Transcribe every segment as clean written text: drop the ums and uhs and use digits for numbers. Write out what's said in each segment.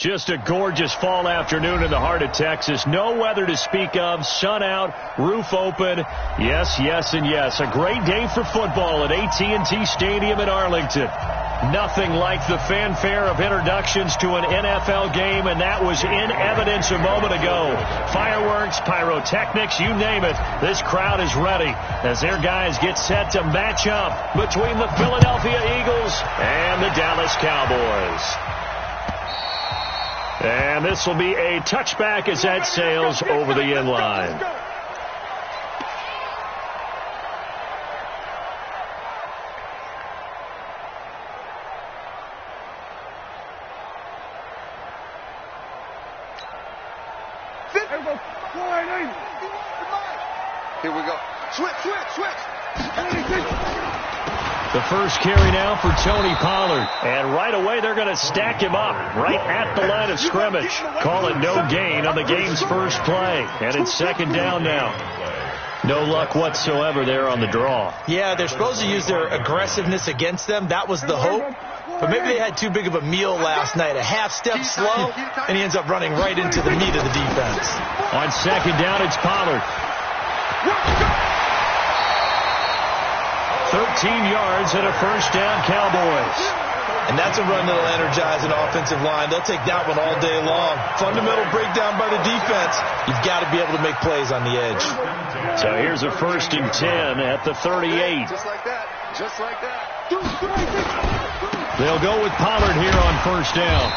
Just a gorgeous fall afternoon in the heart of Texas. No weather to speak of. Sun out, roof open. Yes, yes, and yes. A great day for football at AT&T Stadium in Arlington. Nothing like the fanfare of introductions to an NFL game, and that was in evidence a moment ago. Fireworks, pyrotechnics, you name it. This crowd is ready as their guys get set to match up between the Philadelphia Eagles and the Dallas Cowboys. And this will be a touchback as that sails over the end line. Here we go. Switch. The first carry now for Tony Pollard. And right away, they're going to stack him up right at the line of scrimmage. Call it no gain on the game's first play. And it's second down now. No luck whatsoever there on the draw. Yeah, they're supposed to use their aggressiveness against them. That was the hope. But maybe they had too big of a meal last night. A half step slow, and he ends up running right into the meat of the defense. On second down, it's Pollard. 13 yards and a first down, Cowboys. And that's a run that'll energize an offensive line. They'll take that one all day long. Fundamental breakdown by the defense. You've got to be able to make plays on the edge. So here's a 1st and 10 at the 38. Just like that. They'll go with Pollard here on first down.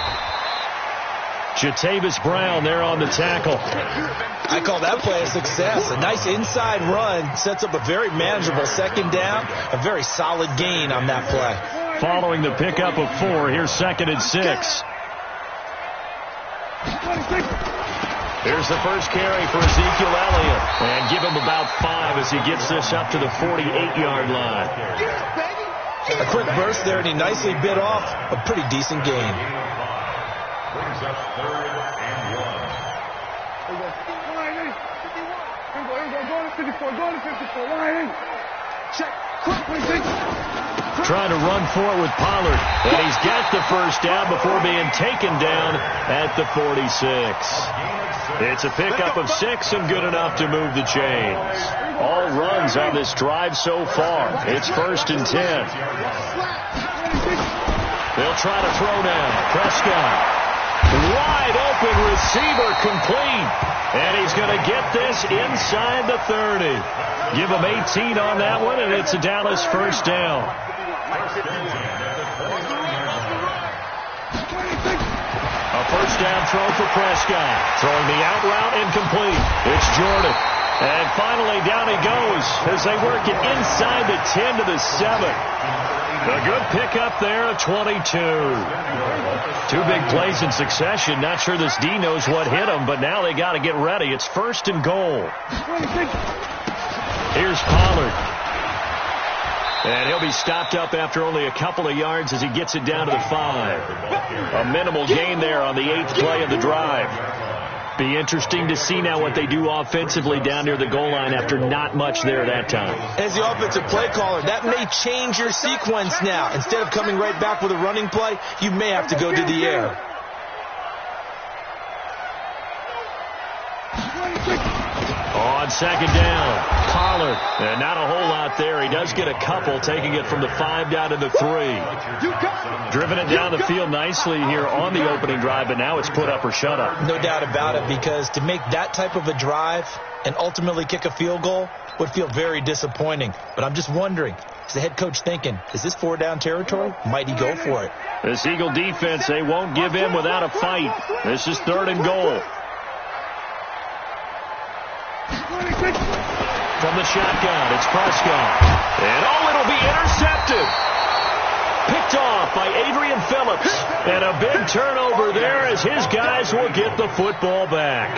Jatavis Brown there on the tackle. I call that play a success. A nice inside run sets up a very manageable second down. A very solid gain on that play. Following the pickup of 4, here's 2nd and 6. Here's the first carry for Ezekiel Elliott. And give him about 5 as he gets this up to the 48-yard line. A quick burst there, and he nicely bit off a pretty decent gain. Brings up 3rd and 1. Trying to run for it with Pollard. And he's got the first down before being taken down at the 46. It's a pickup of 6 and good enough to move the chains. All runs on this drive so far. It's 1st and 10. They'll try to throw now. Prescott. Wide open receiver complete. And he's going to get this inside the 30. Give him 18 on that one, and it's a Dallas first down. A first down throw for Prescott. Throwing the out route incomplete. It's Jordan. And finally down he goes as they work it inside the 10 to the 7. A good pickup there of 22. 2 big plays in succession. Not sure this D knows what hit him, but now they got to get ready. It's 1st and goal. Here's Pollard. And he'll be stopped up after only a couple of yards as he gets it down to the 5. A minimal gain there on the 8th play of the drive. Be interesting to see now what they do offensively down near the goal line after not much there that time. As the offensive play caller, that may change your sequence now. Instead of coming right back with a running play, you may have to go to the air. On second down, Pollard. And not a whole lot there. He does get a couple, taking it from the 5 down to the 3. Driven it down the field nicely here on the opening drive, but now it's put up or shut up. No doubt about it, because to make that type of a drive and ultimately kick a field goal would feel very disappointing. But I'm just wondering, is the head coach thinking, is this 4-down territory? Might he go for it? This Eagle defense, they won't give in without a fight. This is 3rd and goal. From the shotgun, it's Prescott. And it'll be intercepted. Picked off by Adrian Phillips. And a big turnover there as his guys will get the football back.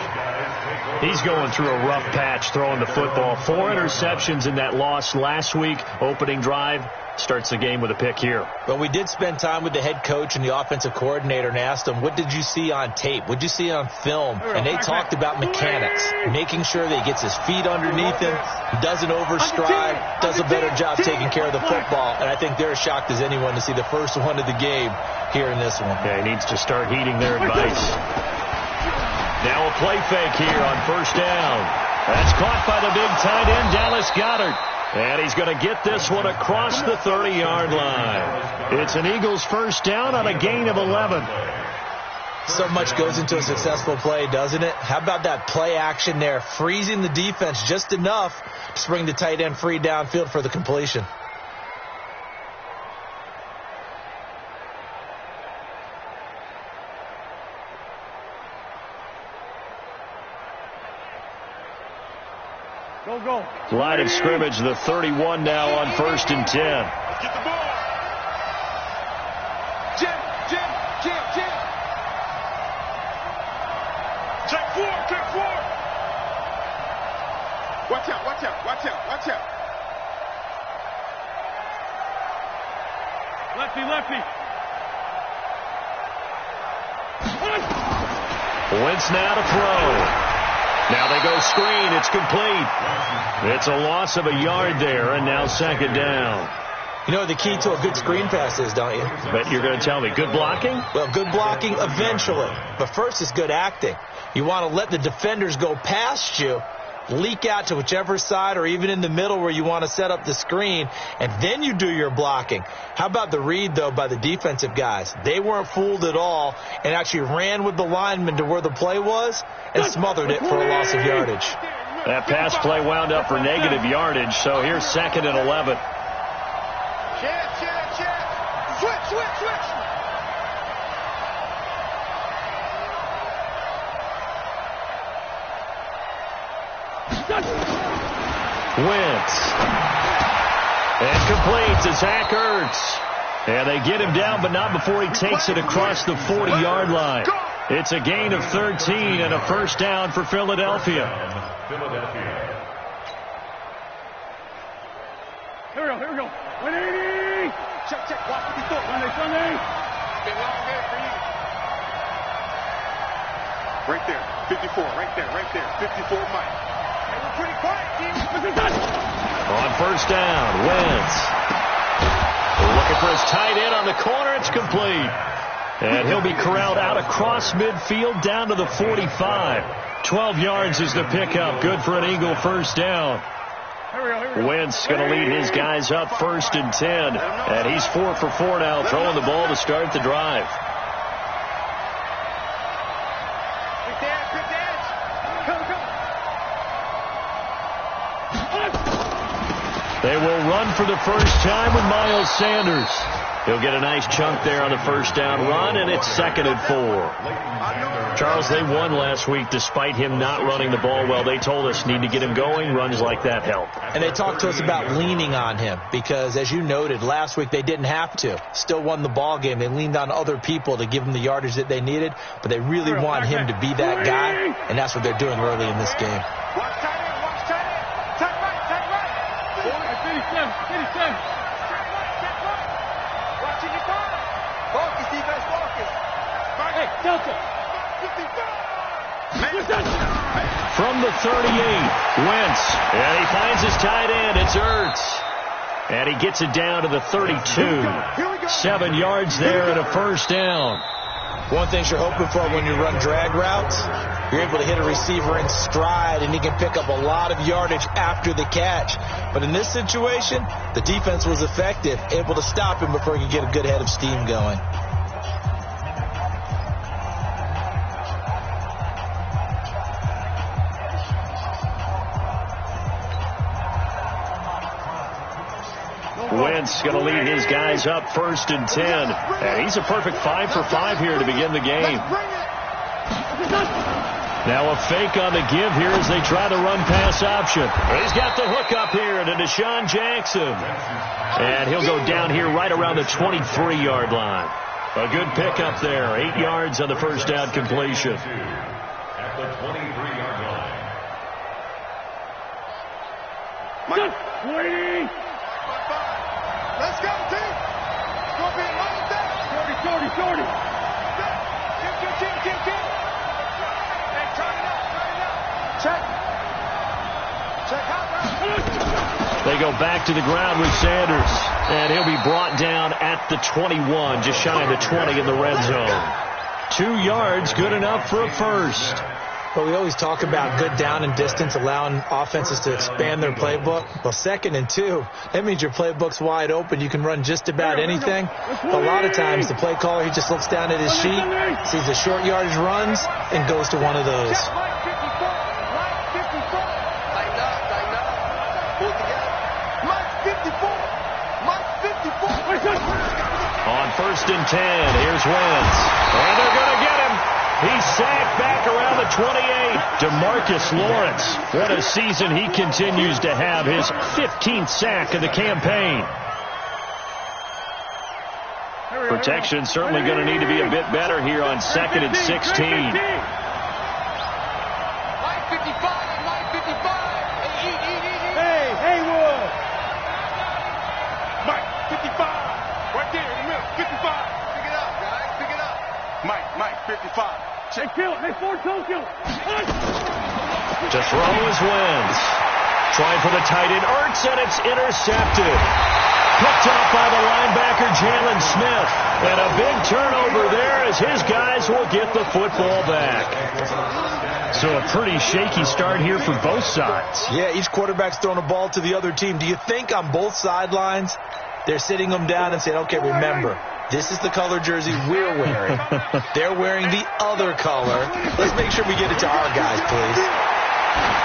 He's going through a rough patch throwing the football. 4 interceptions in that loss last week. Opening drive starts the game with a pick here. Well, we did spend time with the head coach and the offensive coordinator and asked them, what did you see on tape? What did you see on film? And they talked about mechanics, making sure that he gets his feet underneath him, doesn't overstride, does a better job taking care of the football. And I think they're as shocked as anyone to see the first one of the game here in this one. Yeah, he needs to start heeding their advice. Now a play fake here on first down. That's caught by the big tight end, Dallas Goedert. And he's going to get this one across the 30-yard line. It's an Eagles first down on a gain of 11. So much goes into a successful play, doesn't it? How about that play action there, freezing the defense just enough to bring the tight end free downfield for the completion. Go. Line of scrimmage, the 31 now on first and 10. Let's get the ball. Jim. Check four. Watch out. Lefty. Wentz now to throw. Now they go screen. It's complete. It's a loss of a yard there, and now second down. You know what the key to a good screen pass is, don't you? But you're going to tell me, good blocking? Well, good blocking eventually. But first is good acting. You want to let the defenders go past you, leak out to whichever side or even in the middle where you want to set up the screen, and then you do your blocking. How about the read, though, by the defensive guys? They weren't fooled at all and actually ran with the lineman to where the play was and smothered it for a loss of yardage. That pass play wound up for negative yardage, so here's second and 11. Switch. Wentz. And complete to Zach Ertz. And they get him down, but not before he takes it across the 40-yard line. It's a gain of 13 and a first down for Philadelphia. Here we go. 180. Check. Watch what you thought. Sunday. Been long day for you. Right there. 54. Right there. 54, Mike. Hey, we're pretty quiet, team. On first down, Wentz. Looking for his tight end on the corner. It's complete. And he'll be corralled out across midfield down to the 45. 12 yards is the pickup. Good for an Eagle first down. Wentz going to lead his guys up first and 10. And he's 4 for 4 now, throwing the ball to start the drive. They will run for the first time with Miles Sanders. He'll get a nice chunk there on the first down run, and it's second and 4. Charles, they won last week despite him not running the ball well. They told us need to get him going. Runs like that help. And they talked to us about leaning on him because, as you noted, last week they didn't have to. Still won the ball game. They leaned on other people to give them the yardage that they needed, but they really want him to be that guy, and that's what they're doing early in this game. From the 38, Wentz, and he finds his tight end. It's Ertz, and he gets it down to the 32. 7 yards there and a first down. One thing you're hoping for when you run drag routes, you're able to hit a receiver in stride, and he can pick up a lot of yardage after the catch. But in this situation, the defense was effective, able to stop him before he could get a good head of steam going. Wentz going to lead his guys up first and 10. And he's a perfect 5 for 5 here to begin the game. Now a fake on the give here as they try to run pass option. He's got the hook up here to Deshaun Jackson. And he'll go down here right around the 23-yard line. A good pickup there. 8 yards on the first down completion. the 23-yard line. Mike. Waiting. Let's go, team. Go be right there. Shorty. Kill. Hey, turn it up. Check out. They go back to the ground with Sanders, and he'll be brought down at the 21, just shy of the 20 in the red zone. 2 yards, good enough for a first. Well, we always talk about good down and distance, allowing offenses to expand their playbook. Well, 2nd and 2, that means your playbook's wide open. You can run just about anything. A lot of times, the play caller, he just looks down at his sheet, sees the short yardage runs, and goes to one of those. On 1st and 10, here's Wentz. And they're going to get him. He's sacked back around the 28. DeMarcus Lawrence. What a season he continues to have. His 15th sack of the campaign. Protection certainly going to need to be a bit better here on 2nd and 16. Hey, kill it. Hey, Ford, kill it. To throw is Wentz. Trying for the tight end, Ertz, and it's intercepted. Picked off by the linebacker, Jalen Smith. And a big turnover there as his guys will get the football back. So a pretty shaky start here for both sides. Yeah, each quarterback's throwing a ball to the other team. Do you think on both sidelines they're sitting them down and saying, okay, remember, this is the color jersey we're wearing. They're wearing the other color. Let's make sure we get it to our guys, please.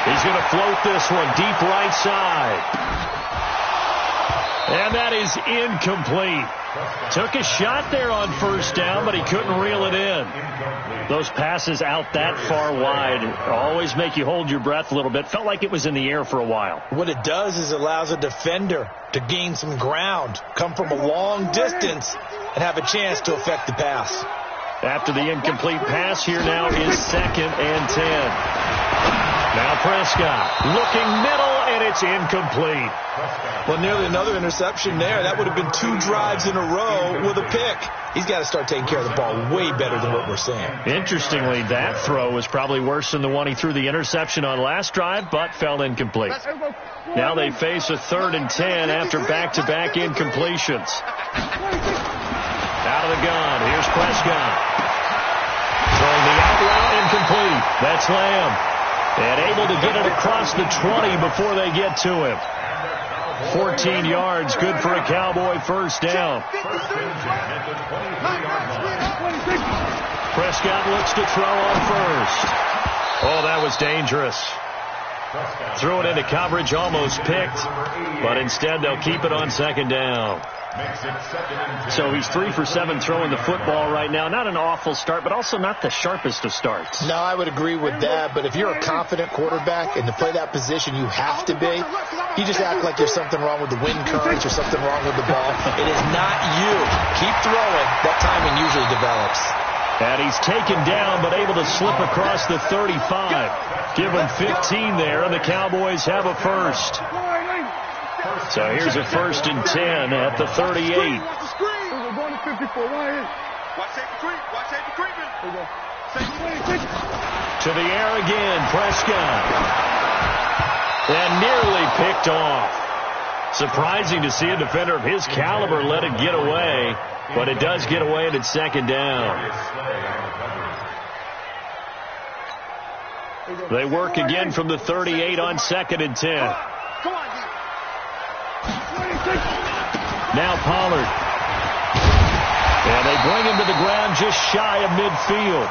He's going to float this one deep right side. And that is incomplete. Took a shot there on 1st down, but he couldn't reel it in. Those passes out that far wide always make you hold your breath a little bit. Felt like it was in the air for a while. What it does is it allows a defender to gain some ground, come from a long distance, and have a chance to affect the pass. After the incomplete pass, here now is 2nd and 10. Now Prescott looking middle, and it's incomplete. Well, nearly another interception there. That would have been 2 drives in a row with a pick. He's got to start taking care of the ball way better than what we're seeing. Interestingly, that throw was probably worse than the one he threw the interception on last drive, but fell incomplete. Now they face a 3rd and 10 after back-to-back incompletions. Out of the gun, here's Prescott. Throwing the out route incomplete. That's Lamb. And able to get it across the 20 before they get to him. 14 yards, good for a Cowboy 1st down. Prescott looks to throw on 1st. Oh, that was dangerous. Threw it into coverage, almost picked, but instead they'll keep it on 2nd down. So he's 3 for 7 throwing the football right now. Not an awful start, but also not the sharpest of starts. No, I would agree with that, but if you're a confident quarterback and to play that position you have to be, you just act like there's something wrong with the wind currents or something wrong with the ball. It is not you. Keep throwing. That timing usually develops. And he's taken down, but able to slip across the 35. Give him 15 there, and the Cowboys have a first. So here's a 1st and 10 at the 38. To the air again, Prescott. And nearly picked off. Surprising to see a defender of his caliber let it get away, but it does get away and it's 2nd down. They work again from the 38 on 2nd and 10. Now Pollard. And they bring him to the ground just shy of midfield.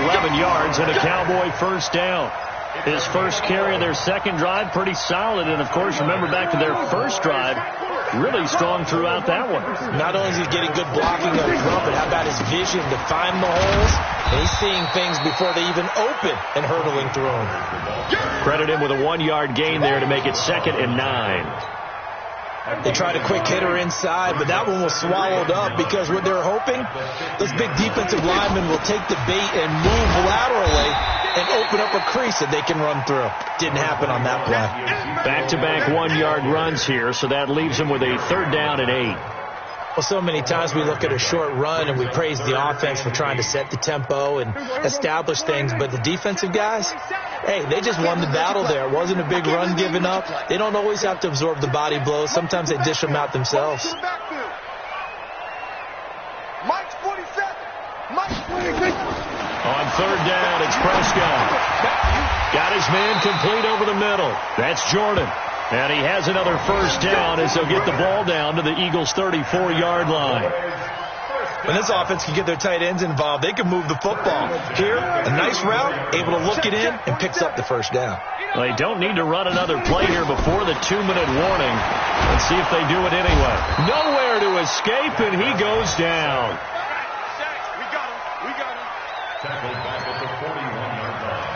11 yards and a Cowboy 1st down. His first carry of their 2nd drive, pretty solid. And, of course, remember back to their 1st drive, really strong throughout that one. Not only is he getting good blocking up front, but how about his vision to find the holes? And he's seeing things before they even open and hurdling through them. Credit him with a 1-yard gain there to make it 2nd and 9. They tried a quick hitter inside, but that one was swallowed up because what they're hoping, those big defensive linemen will take the bait and move laterally and open up a crease that they can run through. Didn't happen on that play. Back-to-back one-yard runs here, so that leaves them with a 3rd down and 8. Well, so many times we look at a short run and we praise the offense for trying to set the tempo and establish things, but the defensive guys, hey, they just won the battle there. It wasn't a big run given up. They don't always have to absorb the body blows. Sometimes they dish them out themselves. Mike's 47. Mike's 26. On 3rd down, it's Prescott. Got his man complete over the middle. That's Jordan. And he has another 1st down as they'll get the ball down to the Eagles' 34-yard line. When this offense can get their tight ends involved, they can move the football. Here, a nice route, able to look it in, and picks up the 1st down. They don't need to run another play here before the 2-minute warning. Let's see if they do it anyway. Nowhere to escape, and he goes down. We got him. We got him. Tackled back at the 41-yard line.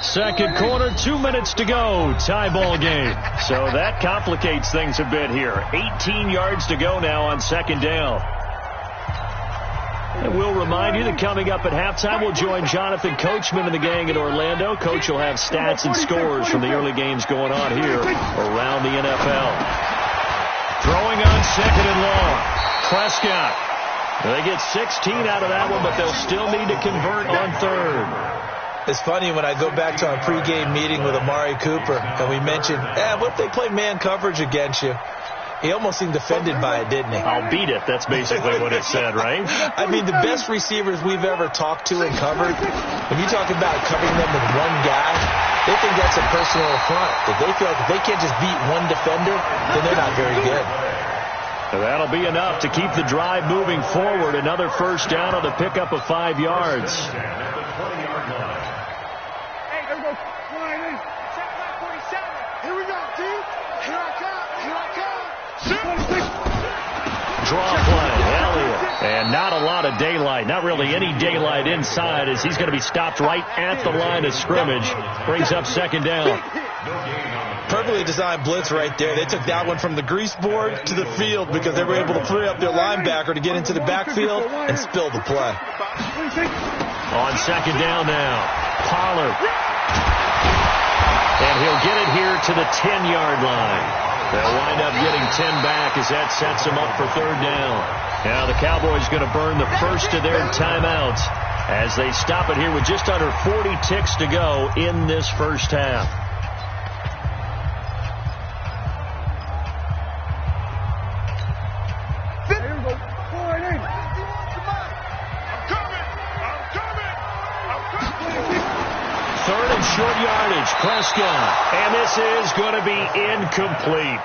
Second quarter, 2 minutes to go. Tie ball game. So that complicates things a bit here. 18 yards to go now on 2nd down. And we'll remind you that coming up at halftime, we'll join Jonathan Coachman and the gang in Orlando. Coach will have stats and scores from the early games going on here around the NFL. Throwing on 2nd and long. Prescott. They get 16 out of that one, but they'll still need to convert on 3rd. It's funny when I go back to our pregame meeting with Amari Cooper and we mentioned, what if they play man coverage against you? He almost seemed offended by it, didn't he? I'll beat it. That's basically what it said, right? I mean, the best receivers we've ever talked to and covered, when you talk about covering them with one guy, they think that's a personal affront. If they feel like if they can't just beat one defender, then they're not very good. That'll be enough to keep the drive moving forward. Another 1st down on the pickup of 5 yards. Hey, there we go. 180. Check back 47. Here we go, team. Here I come. Here I come. Draw play, Elliott. And not a lot of daylight. Not really any daylight inside as he's going to be stopped right at the line of scrimmage. Brings up 2nd down. Perfectly designed blitz right there. They took that one from the grease board to the field because they were able to free up their linebacker to get into the backfield and spill the play. On 2nd down now, Pollard. And he'll get it here to the 10-yard line. They'll wind up getting 10 back as that sets them up for 3rd down. Now the Cowboys going to burn the first of their timeouts as they stop it here with just under 40 ticks to go in this 1st half. Short yardage, Prescott, and this is going to be incomplete.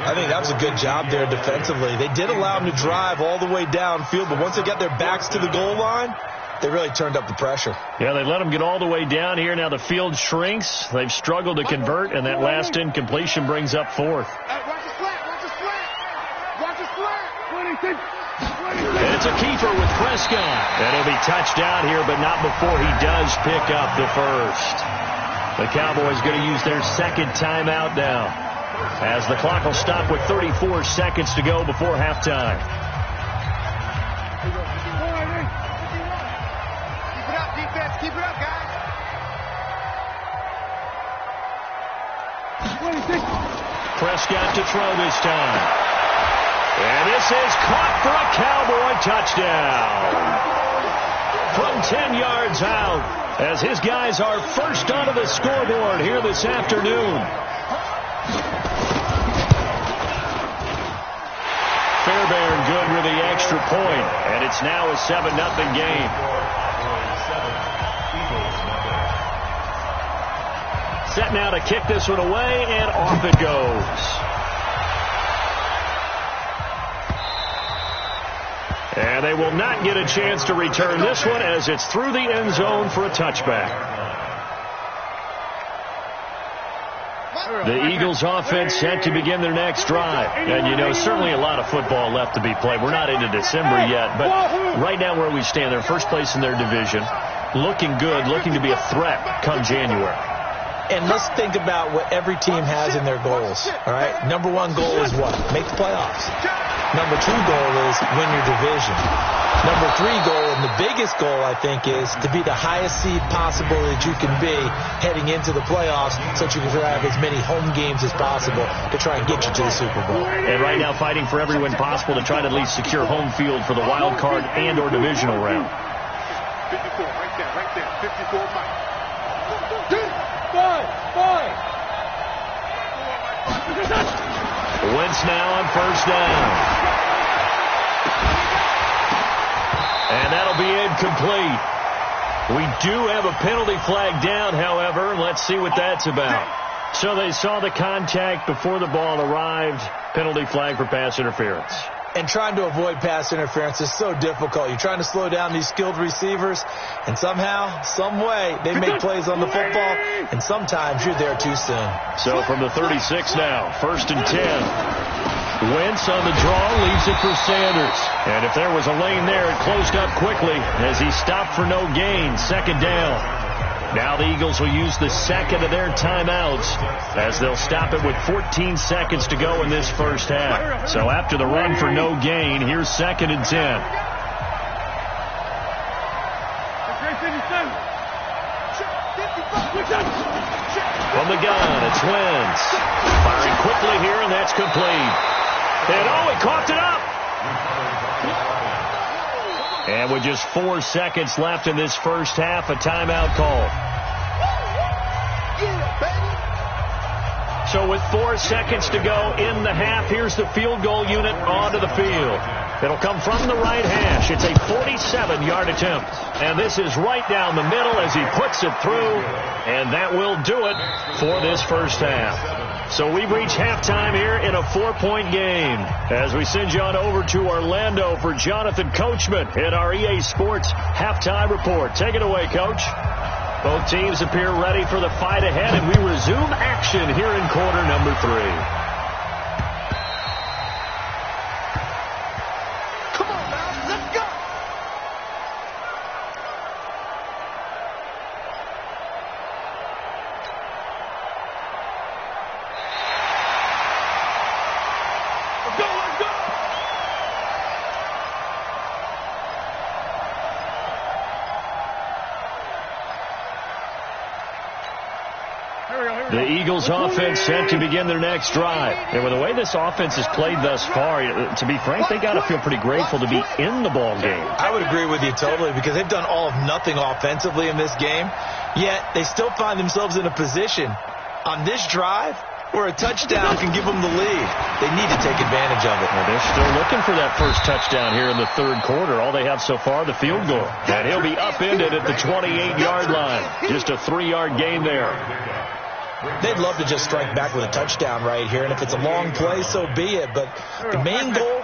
I think that was a good job there defensively. They did allow them to drive all the way downfield, but once they got their backs to the goal line, they really turned up the pressure. Yeah, they let them get all the way down here. Now the field shrinks. They've struggled to convert, and that last incompletion brings up 4th. Watch the slant. Watch the slant. Watch the slant. 26. And it's a keeper with Prescott. And he'll be touched down here, but not before he does pick up the 1st. The Cowboys going to use their 2nd timeout now as the clock will stop with 34 seconds to go before halftime. Keep it up, defense. Keep it up, guys. Prescott to throw this time. And this is caught for a Cowboy touchdown. From 10 yards out. As his guys are first onto the scoreboard here this afternoon. Fairbairn good with the extra point, and it's now a 7-0 game. Set now to kick this one away, and off it goes. And they will not get a chance to return this one as it's through the end zone for a touchback. The Eagles offense set to begin their next drive. And, you know, certainly a lot of football left to be played. We're not into December yet, but right now where we stand, they're first place in their division. Looking good, looking to be a threat come January. And let's think about what every team has in their goals, all right? Number 1 goal is what? Make the playoffs. Number 2 goal is win your division. Number 3 goal, and the biggest goal, I think, is to be the highest seed possible that you can be heading into the playoffs so that you can have as many home games as possible to try and get you to the Super Bowl. And right now fighting for every win possible to try to at least secure home field for the wild card and or divisional round. 54, right there, 54 Mike. Wentz now on first down. And that'll be incomplete. We do have a penalty flag down, however. Let's see what that's about. So they saw the contact before the ball arrived. Penalty flag for pass interference. And trying to avoid pass interference is so difficult. You're trying to slow down these skilled receivers, and somehow, some way, they make plays on the football, and sometimes you're there too soon. So from the 36 now, 1st and 10. Wentz on the draw, leaves it for Sanders. And if there was a lane there, it closed up quickly as he stopped for no gain. 2nd down. Now the Eagles will use the second of their timeouts as they'll stop it with 14 seconds to go in this first half. So after the run for no gain, here's 2nd and 10. From the gun, it's Wentz. Firing quickly here, and that's complete. And he coughed it up. And with just 4 seconds left in this first half, a timeout call. So with 4 seconds to go in the half, here's the field goal unit onto the field. It'll come from the right hash. It's a 47-yard attempt. And this is right down the middle as he puts it through. And that will do it for this first half. So we've reached halftime here in a 4-point game as we send you on over to Orlando for Jonathan Coachman in our EA Sports Halftime Report. Take it away, Coach. Both teams appear ready for the fight ahead, and we resume action here in quarter number 3. The Eagles offense set to begin their next drive. And with the way this offense has played thus far, to be frank, they got to feel pretty grateful to be in the ball game. I would agree with you totally because they've done all of nothing offensively in this game, yet they still find themselves in a position on this drive where a touchdown can give them the lead. They need to take advantage of it. Well, they're still looking for that first touchdown here in the 3rd quarter. All they have so far, the field goal. And he'll be upended at the 28-yard line. Just a 3-yard gain there. They'd love to just strike back with a touchdown right here, and if it's a long play, so be it. But the main goal,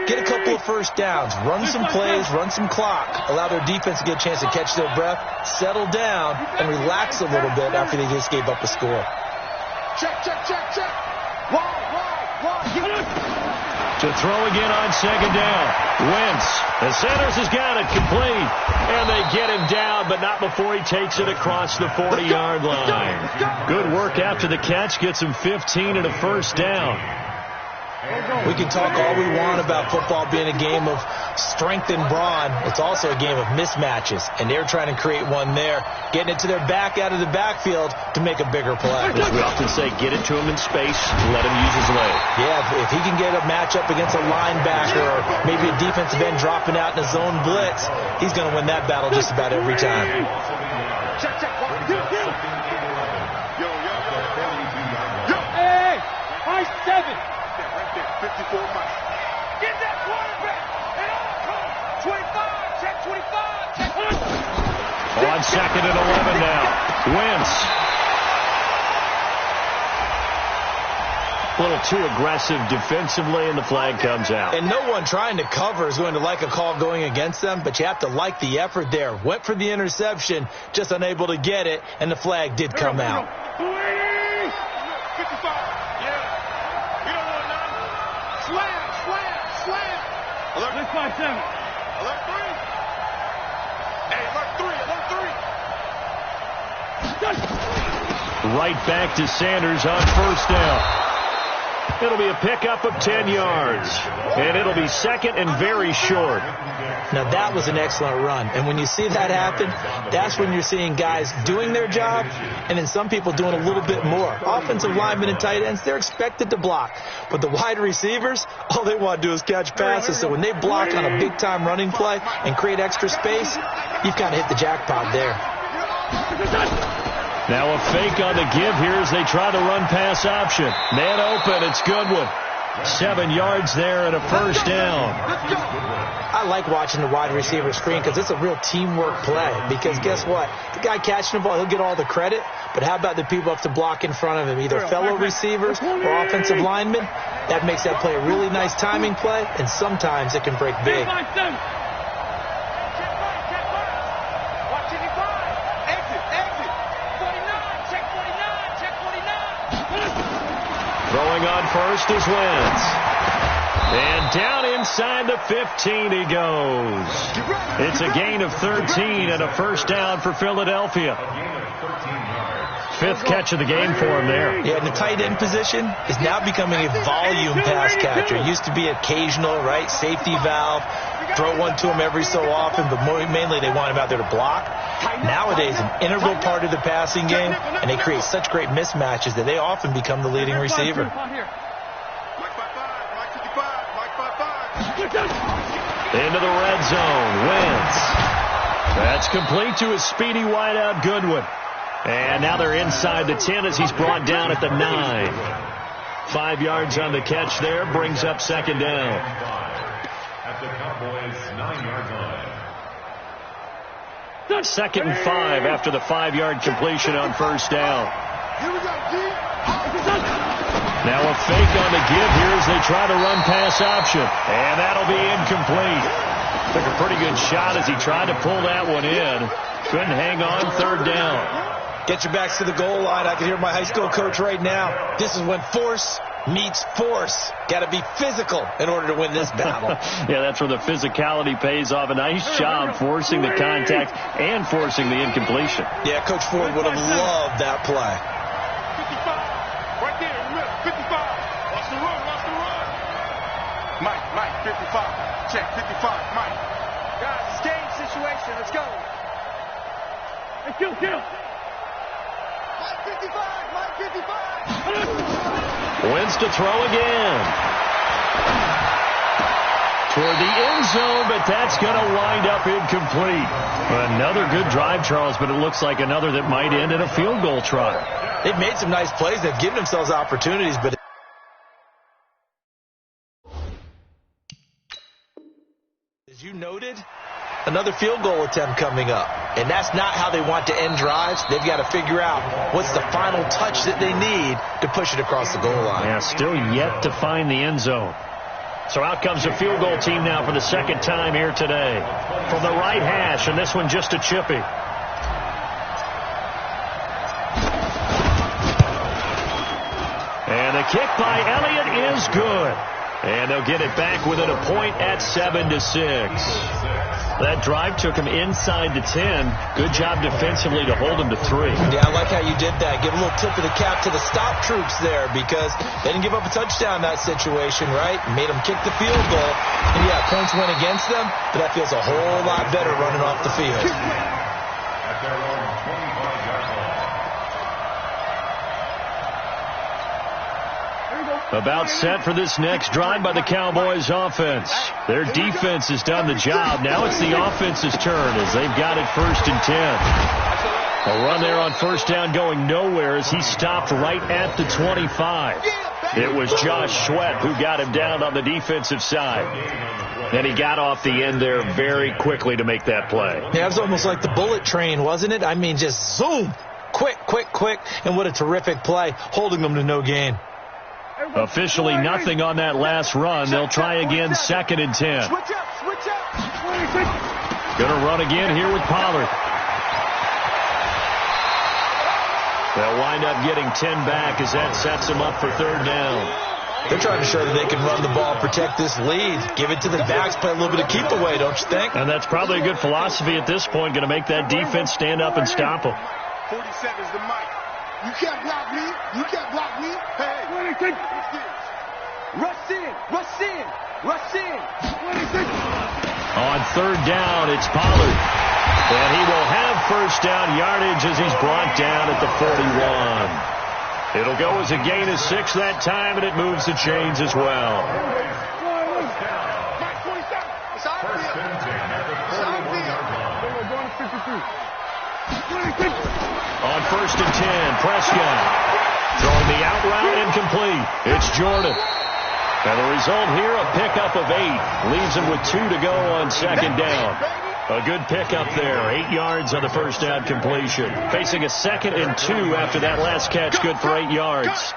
get a couple of first downs, run some plays, run some clock, allow their defense to get a chance to catch their breath, settle down, and relax a little bit after they just gave up a score. Check. To throw again on 2nd down. Wentz. And Sanders has got it complete. And they get him down, but not before he takes it across the 40-yard line. Good work after the catch. Gets him 15 and a first down. We can talk all we want about football being a game of strength and brawn. It's also a game of mismatches, and they're trying to create one there, getting it to their back out of the backfield to make a bigger play. As we often say, get it to him in space, let him use his leg. Yeah, if he can get a matchup against a linebacker or maybe a defensive end dropping out in a zone blitz, he's going to win that battle just about every time. Check. Hey, high 7. 54 Mike. Get that quarterback. And all 25. Check 25. Check 1. On 2nd and 11 now. Wentz. A little too aggressive defensively, and the flag comes out. And no one trying to cover is going to like a call going against them, but you have to like the effort there. Went for the interception, just unable to get it, and the flag did come out. 55. Yeah. We don't want none. Slam. Alert 657. Alert 3. Hey, alert 3. Right back to Sanders on first down. It'll be a pickup of 10 yards. And it'll be second and very short. Now, that was an excellent run. And when you see that happen, that's when you're seeing guys doing their job and then some people doing a little bit more. Offensive linemen and tight ends, they're expected to block. But the wide receivers, all they want to do is catch passes. So when they block on a big-time running play and create extra space, you've kind of hit the jackpot there. Now a fake on the give here as they try the run-pass option. Man open, it's Goodwin. 7 yards there and a first down. I like watching the wide receiver screen because it's a real teamwork play. Because guess what? The guy catching the ball, he'll get all the credit. But how about the people up to block in front of him, either fellow receivers or offensive linemen? That makes that play a really nice timing play, and sometimes it can break big. Throwing on first is Wentz. And down inside the 15 he goes. It's a gain of 13 and a first down for Philadelphia. 5th catch of the game for him there. Yeah, and the tight end position is now becoming a volume pass catcher. It used to be occasional, right? Safety valve. Throw one to him every so often, but mainly they want him out there to block. Nowadays, an integral part of the passing game, and they create such great mismatches that they often become the leading receiver. Into the red zone. Wentz. That's complete to his speedy wideout Goodwin. And now they're inside the 10 as he's brought down at the 9. 5 yards on the catch there. Brings up second down. At the Cowboys' 9-yard line. 2nd and 5 after the 5-yard completion on first down. Now a fake on the give here as they try to run pass option. And that'll be incomplete. Took a pretty good shot as he tried to pull that one in. Couldn't hang on, 3rd down. Get your backs to the goal line. I can hear my high school coach right now. This is when force meets force. Got to be physical in order to win this battle. Yeah, that's where the physicality pays off. A nice job forcing the contact and forcing the incompletion. Yeah, Coach Ford would have loved that play. 55. Right there in the middle. 55. Watch the run. Watch the run. Mike, 55. Check, 55. Mike. Guys, it's game situation. Let's go. Hey, kill. Mike 55. Mike 55. Wins to throw again. Toward the end zone, but that's going to wind up incomplete. Another good drive, Charles, but it looks like another that might end in a field goal try. They've made some nice plays. They've given themselves opportunities, but as you noted, another field goal attempt coming up. And that's not how they want to end drives. They've got to figure out what's the final touch that they need to push it across the goal line. Yeah, still yet to find the end zone. So out comes the field goal team now for the 2nd time here today. From the right hash, and this one just a chippy. And the kick by Elliott is good. And they'll get it back within a point at 7-6. That drive took him inside the 10. Good job defensively to hold him to 3. Yeah, I like how you did that. Give a little tip of the cap to the stop troops there because they didn't give up a touchdown in that situation, right? Made them kick the field goal. And, yeah, points went against them, but that feels a whole lot better running off the field. At their own 25-yard line. About set for this next drive by the Cowboys offense. Their defense has done the job. Now it's the offense's turn as they've got it 1st and 10. A run there on first down going nowhere as he stopped right at the 25. It was Josh Sweat who got him down on the defensive side. And he got off the end there very quickly to make that play. Yeah, it was almost like the bullet train, wasn't it? I mean, just zoom. Quick. And what a terrific play, holding them to no gain. Officially nothing on that last run. They'll try again 2nd and 10. Gonna run again here with Pollard. They'll wind up getting 10 back as that sets them up for 3rd down. They're trying to show that they can run the ball, protect this lead, give it to the backs, play a little bit of keep away, don't you think? And that's probably a good philosophy at this point. Going to make that defense stand up and stop them. 47's the mic. You can't block me. You can't block me. Hey, Rush in. Rush in. Rush in. 26. On third down, it's Pollard. And he will have first down yardage as he's brought down at the 41. It'll go as a gain of 6 that time, and it moves the chains as well. On first and 10, Prescott throwing the out route incomplete. It's Jordan. And the result here, a pickup of 8. Leaves him with 2 to go on second down. A good pickup there. 8 yards on the first down completion. Facing a 2nd and 2 after that last catch. Good for 8 yards.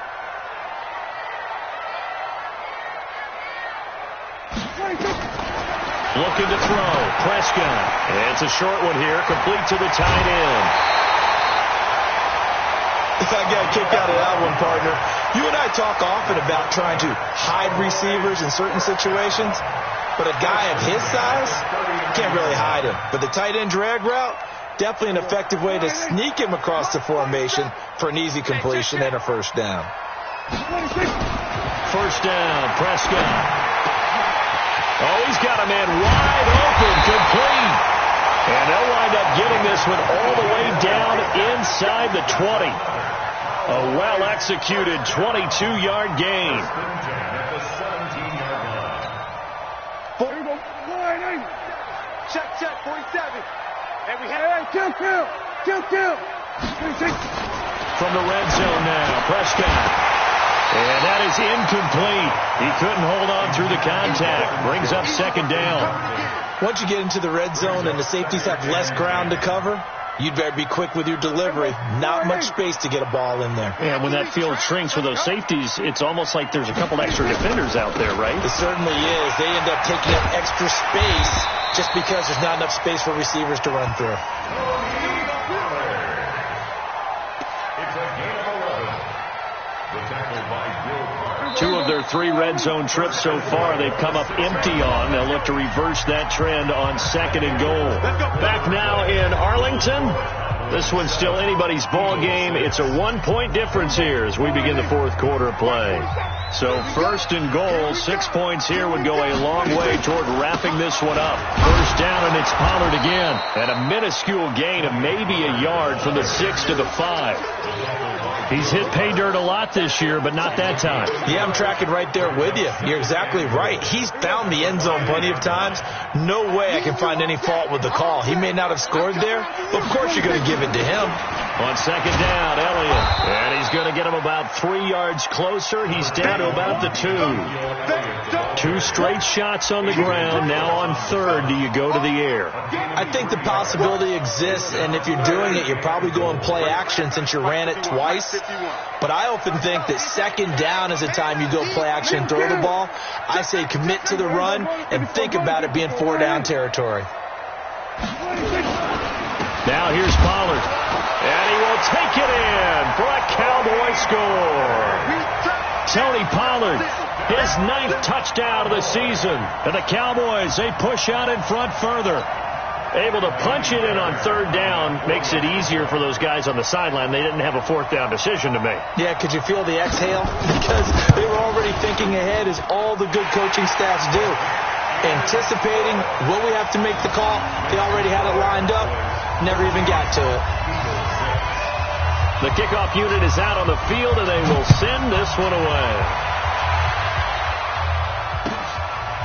Looking to throw. Prescott. It's a short one here. Complete to the tight end. I got a kick out of that one, partner. You and I talk often about trying to hide receivers in certain situations, but a guy of his size can't really hide him. But the tight end drag route, definitely an effective way to sneak him across the formation for an easy completion and a first down. First down, Prescott. Oh, he's got a man wide open, complete. And they'll wind up getting this one all the way down inside the 20. A well-executed 22-yard gain. Check, 47. And we have... Kill. From the red zone now, Prescott. And that is incomplete. He couldn't hold on through the contact. Brings up second down. Once you get into the red zone and the safeties have less ground to cover, you'd better be quick with your delivery. Not much space to get a ball in there. Yeah, when that field shrinks with those safeties, it's almost like there's a couple extra defenders out there, right? It certainly is. They end up taking up extra space just because there's not enough space for receivers to run through. It's a gain of 11. The tackle by Bill Carter. 2 of their 3 red zone trips so far they've come up empty on. They'll look to reverse that trend on second and goal. Back now in Arlington. This one's still anybody's ball game. It's a 1-point difference here as we begin the 4th quarter of play. So first and goal, 6 points here would go a long way toward wrapping this one up. First down, and it's Pollard again. And a minuscule gain of maybe a yard from the 6 to the 5. He's hit pay dirt a lot this year, but not that time. Yeah, I'm tracking right there with you. You're exactly right. He's found the end zone plenty of times. No way I can find any fault with the call. He may not have scored there, but of course you're going to give it to him. On second down, Elliott. And he's going to get him about 3 yards closer. He's down to about the 2. 2 straight shots on the ground. Now on third, do you go to the air? I think the possibility exists, and if you're doing it, you're probably going play action since you ran it twice. But I often think that second down is the time you go play action, throw the ball. I say commit to the run and think about it being 4-down territory. Now here's Pollard. And he will take it in for a Cowboy score. Tony Pollard, his 9th touchdown of the season. And the Cowboys, they push out in front further. Able to punch it in on third down makes it easier for those guys on the sideline. They didn't have a 4th down decision to make. Yeah, could you feel the exhale? Because they were already thinking ahead, as all the good coaching staffs do. Anticipating, will we have to make the call? They already had it lined up. Never even got to it. The kickoff unit is out on the field, and they will send this one away.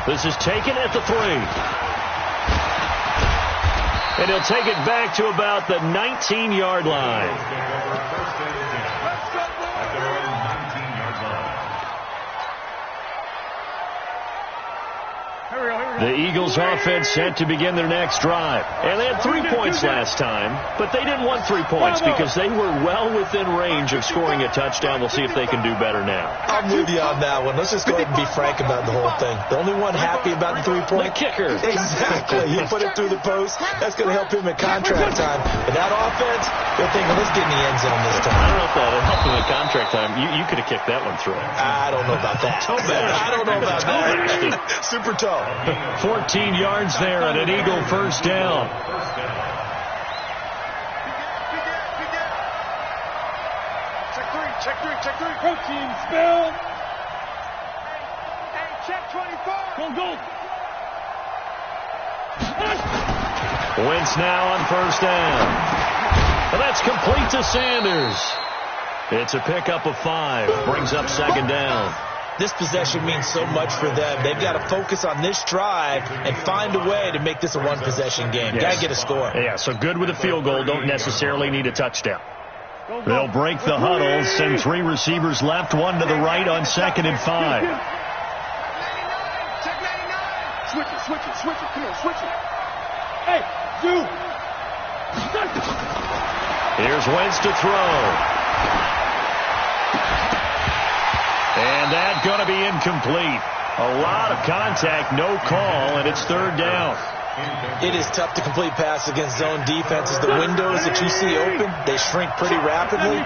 This is taken at the 3. And he'll take it back to about the 19-yard line. The Eagles offense set to begin their next drive. And they had 3 points last time, but they didn't want 3 points because they were well within range of scoring a touchdown. We'll see if they can do better now. I'm with you on that one. Let's just go ahead and be frank about the whole thing. The only one happy about the 3-point kicker. Exactly. He put it through the post. That's going to help him at contract time. But that offense, they're thinking, let's get in the end zone this time. I don't know if that helped him at contract time. You could have kicked that one through. I don't know about that. I don't know about that. Super tall. 14 yards there and an Eagle first down. Check three. Protein spell. Check 24. Go, go. Wentz now on first down. And that's complete to Sanders. It's a pickup of 5. Brings up second down. This possession means so much for them. They've got to focus on this drive and find a way to make this a one-possession game. Yes. Got to get a score. Yeah, so good with a field goal. Don't necessarily need a touchdown. They'll break the huddle. Send 3 receivers left, 1 to the right on 2nd and 5. Check 99. Switch it. Come on, switch it. Hey, you. Here's Wentz to throw. And that's going to be incomplete. A lot of contact, no call, and it's 3rd down. It is tough to complete pass against zone defenses. The windows that you see open, they shrink pretty rapidly.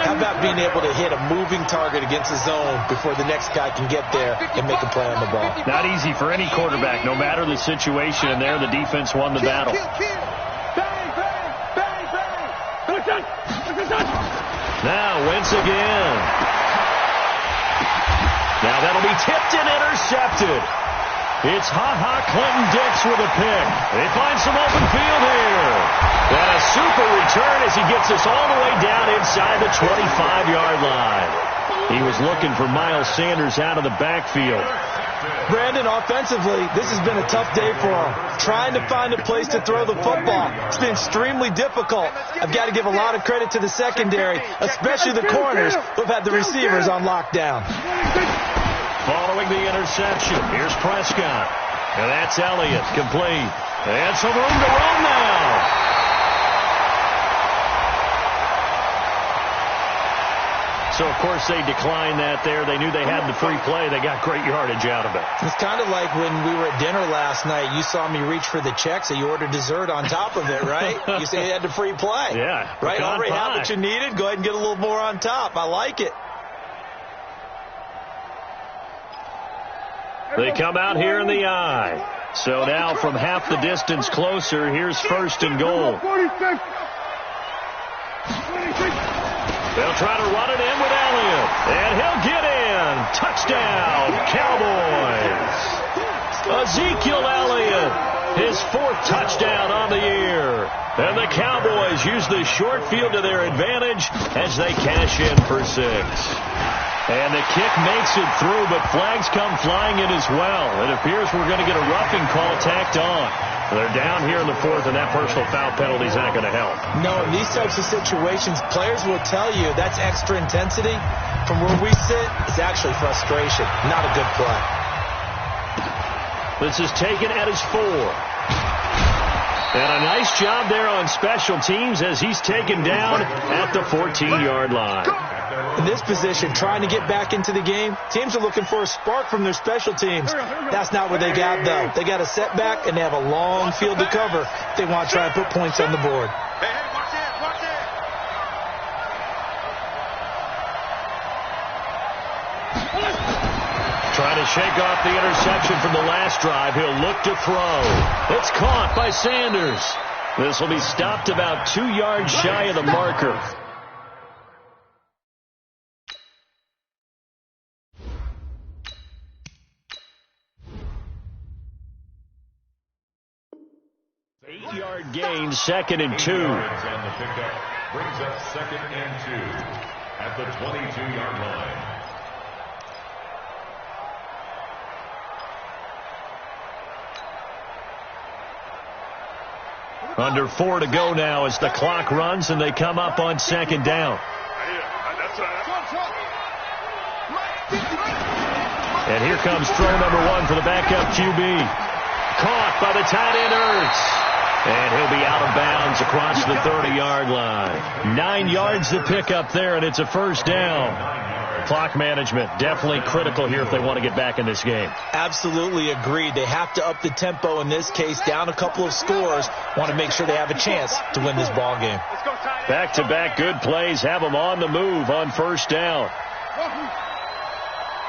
How about being able to hit a moving target against the zone before the next guy can get there and make a play on the ball? Not easy for any quarterback, no matter the situation, and there the defense won the battle. Now Wentz again. Now that'll be tipped and intercepted. It's Clinton-Dix with a pick. They find some open field here. And a super return as he gets us all the way down inside the 25-yard line. He was looking for Miles Sanders out of the backfield. Brandon, offensively, this has been a tough day for him. Trying to find a place to throw the football. It's been extremely difficult. I've got to give a lot of credit to the secondary, especially the corners who have had the receivers on lockdown. Following the interception, here's Prescott. And that's Elliott, complete. And some room to run now. So, of course, they declined that there. They knew they had the free play. They got great yardage out of it. It's kind of like when we were at dinner last night. You saw me reach for the check, so you ordered dessert on top of it, right? You say you had the free play. Yeah. Right? Already have what you needed. Go ahead and get a little more on top. I like it. They come out here in the eye. So now from half the distance closer, here's 1st and goal. They'll try to run it in with Elliott. And he'll get in. Touchdown, Cowboys. Ezekiel Elliott, his 4th touchdown on the year. And the Cowboys use the short field to their advantage as they cash in for 6. And the kick makes it through, but flags come flying in as well. It appears we're going to get a roughing call tacked on. They're down here in the 4th, and that personal foul penalty is not going to help. No, in these types of situations, players will tell you that's extra intensity. From where we sit, it's actually frustration, not a good play. This is taken at his 4. And a nice job there on special teams as he's taken down at the 14-yard line. In this position, trying to get back into the game, teams are looking for a spark from their special teams. That's not what they got, though. They got a setback, and they have a long field to cover if they want to try and put points on the board. Hey, watch it. Trying to shake off the interception from the last drive. He'll look to throw. It's caught by Sanders. This will be stopped about 2 yards shy of the marker. Eight-yard gain, 2nd and 2. And the pickup brings up 2nd and 2 at the 22-yard line. Under 4 to go now as the clock runs and they come up on 2nd down. And here comes throw number 1 for the backup QB. Caught by the tight end Ertz. And he'll be out of bounds across the 30-yard line. 9 yards to pick up there, and it's a 1st down. Clock management definitely critical here if they want to get back in this game. Absolutely agreed. They have to up the tempo in this case, down a couple of scores. Want to make sure they have a chance to win this ball game. Back-to-back good plays have them on the move on 1st down.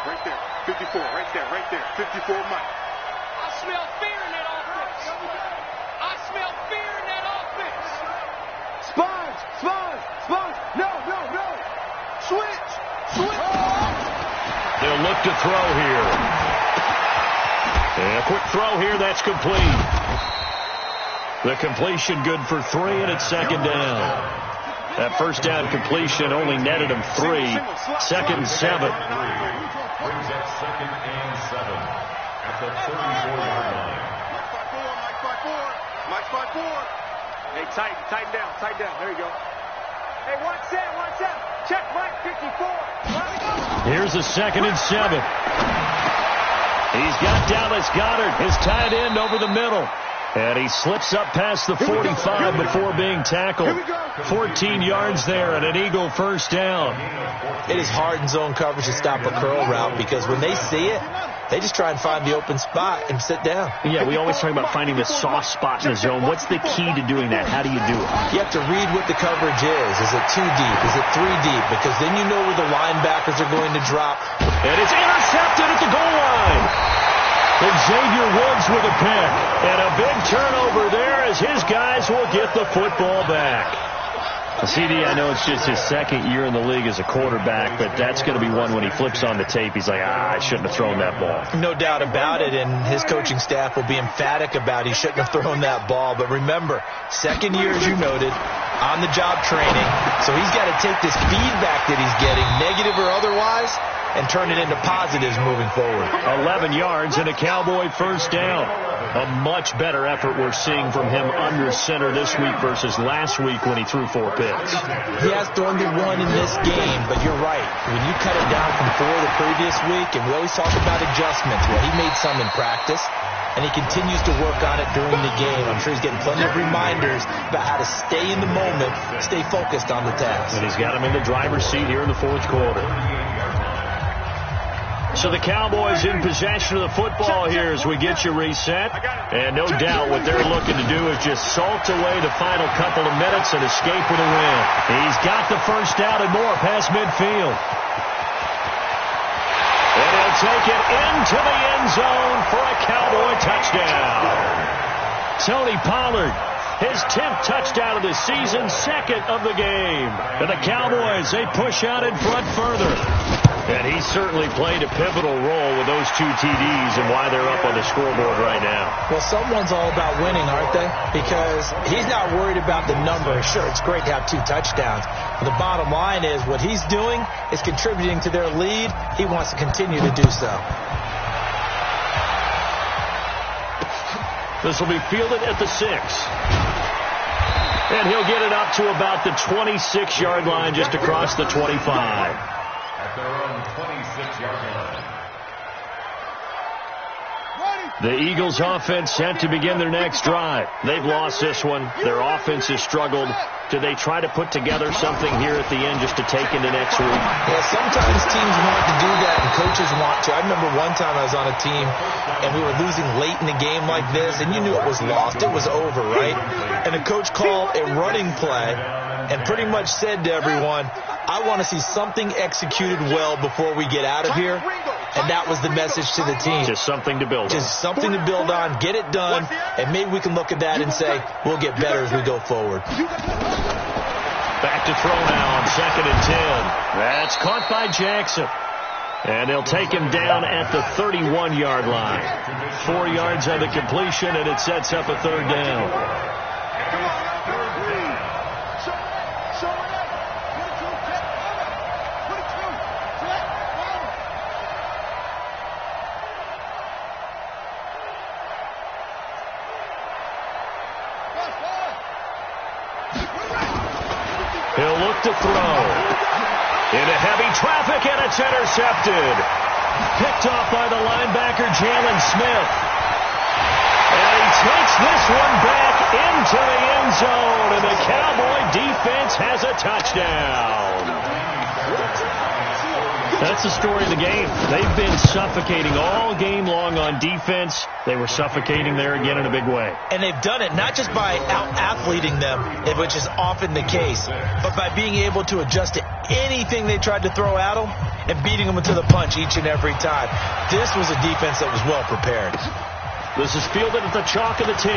Right there, 54, right there, 54 Mike. I smell fear in that offense. I smell fear in that offense. Sponge. No. Switch. They'll look to throw here. quick throw here. That's complete. The completion good for 3, and it's second down. That first down completion only netted him 3. Second and 7. Brings up second and 7 at the 34-yard line. Mike 5-4. Hey, tighten down. There you go. Hey, watch that. Check Mike 54. Here's a second and 7. He's got Dallas Goedert, his tight end, over the middle. And he slips up past the 45 before being tackled. 14 yards there and an Eagle first down. It is hard in zone coverage to stop a curl route because when they see it, they just try and find the open spot and sit down. Yeah, we always talk about finding the soft spot in the zone. What's the key to doing that? How do you do it? You have to read what the coverage is. Is it 2 deep? Is it 3 deep? Because then you know where the linebackers are going to drop. And it's intercepted at the goal line. Xavier Woods with a pick. And a big turnover there as his guys will get the football back. CD, I know it's just his second year in the league as a quarterback, but that's going to be one when he flips on the tape. He's like, I shouldn't have thrown that ball. No doubt about it, and his coaching staff will be emphatic about he shouldn't have thrown that ball. But remember, second year, as you noted, on-the-job training, so he's got to take this feedback that he's getting, negative or otherwise, and turn it into positives moving forward. 11 yards and a Cowboy first down. A much better effort we're seeing from him under center this week versus last week when he threw 4 picks. He has thrown the 1 in this game, but you're right. When you cut it down from 4 the previous week, and we always talk about adjustments, well, he made some in practice, and he continues to work on it during the game. I'm sure he's getting plenty of reminders about how to stay in the moment, stay focused on the task. And he's got him in the driver's seat here in the 4th quarter. So the Cowboys in possession of the football here as we get you reset. And no doubt what they're looking to do is just salt away the final couple of minutes and escape with a win. He's got the first down and more past midfield. And he'll take it into the end zone for a Cowboy touchdown. Tony Pollard, his 10th touchdown of the season, 2nd of the game. And the Cowboys, they push out in front further. And he certainly played a pivotal role with those 2 TDs and why they're up on the scoreboard right now. Well, someone's all about winning, aren't they? Because he's not worried about the number. Sure, it's great to have 2 touchdowns. But the bottom line is what he's doing is contributing to their lead. He wants to continue to do so. This will be fielded at the 6. And he'll get it up to about the 26-yard line just across the 25. At their own 26-yard line. The Eagles offense set to begin their next drive. They've lost this one. Their offense has struggled. Do they try to put together something here at the end just to take into next week? Yeah, sometimes teams want to do that and coaches want to. I remember one time I was on a team and we were losing late in the game like this and you knew it was lost. It was over, right? And the coach called a running play and pretty much said to everyone, I want to see something executed well before we get out of here. And that was the message to the team. Just something to build on. Just something to build on, get it done, and maybe we can look at that and say, we'll get better as we go forward. Back to throw now on 2nd and 10. That's caught by Jackson. And they'll take him down at the 31-yard line. 4 yards on the completion, and it sets up a 3rd down. He'll look to throw. Into heavy traffic, and it's intercepted. Picked off by the linebacker, Jalen Smith. And he takes this one back into the end zone, and the Cowboy defense has a touchdown. That's the story of the game. They've been suffocating all game long on defense. They were suffocating there again in a big way. And they've done it not just by out-athleting them, which is often the case, but by being able to adjust to anything they tried to throw at them and beating them to the punch each and every time. This was a defense that was well prepared. This is fielded at the chalk of the 10.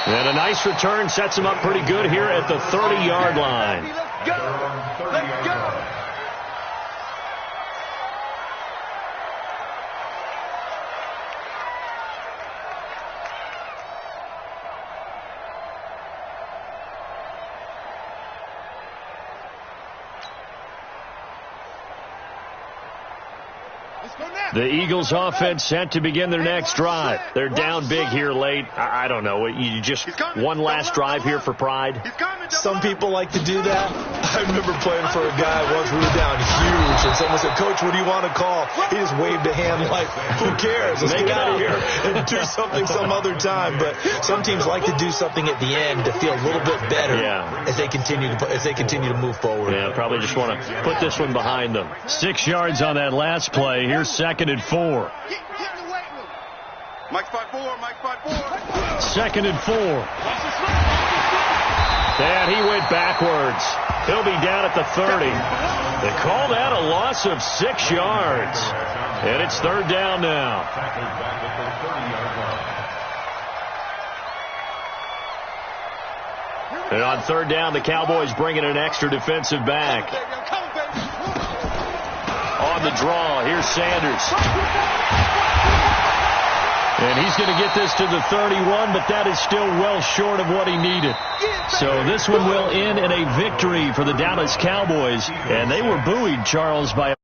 And a nice return sets him up pretty good here at the 30-yard line. Let's go. The Eagles offense set to begin their next drive. They're down big here late. I don't know. You just one last drive here for pride? Some people like to do that. I remember playing for a guy once. We were down huge, and someone said, "Coach, what do you want to call?" He just waved a hand like, "Who cares? Let's get out of here and do something some other time." But some teams like to do something at the end to feel a little bit better as they continue to move forward. Yeah, probably just want to put this one behind them. 6 yards on that last play. Here's 2nd and 4. Mike spot 4, Mike spot 4. 2nd and 4. And he went backwards. He'll be down at the 30. They call that a loss of 6 yards. And it's 3rd down now. And on 3rd down, the Cowboys bring in an extra defensive back. On the draw, here's Sanders. And he's going to get this to the 31, but that is still well short of what he needed. So this one will end in a victory for the Dallas Cowboys. And they were buoyed, Charles, by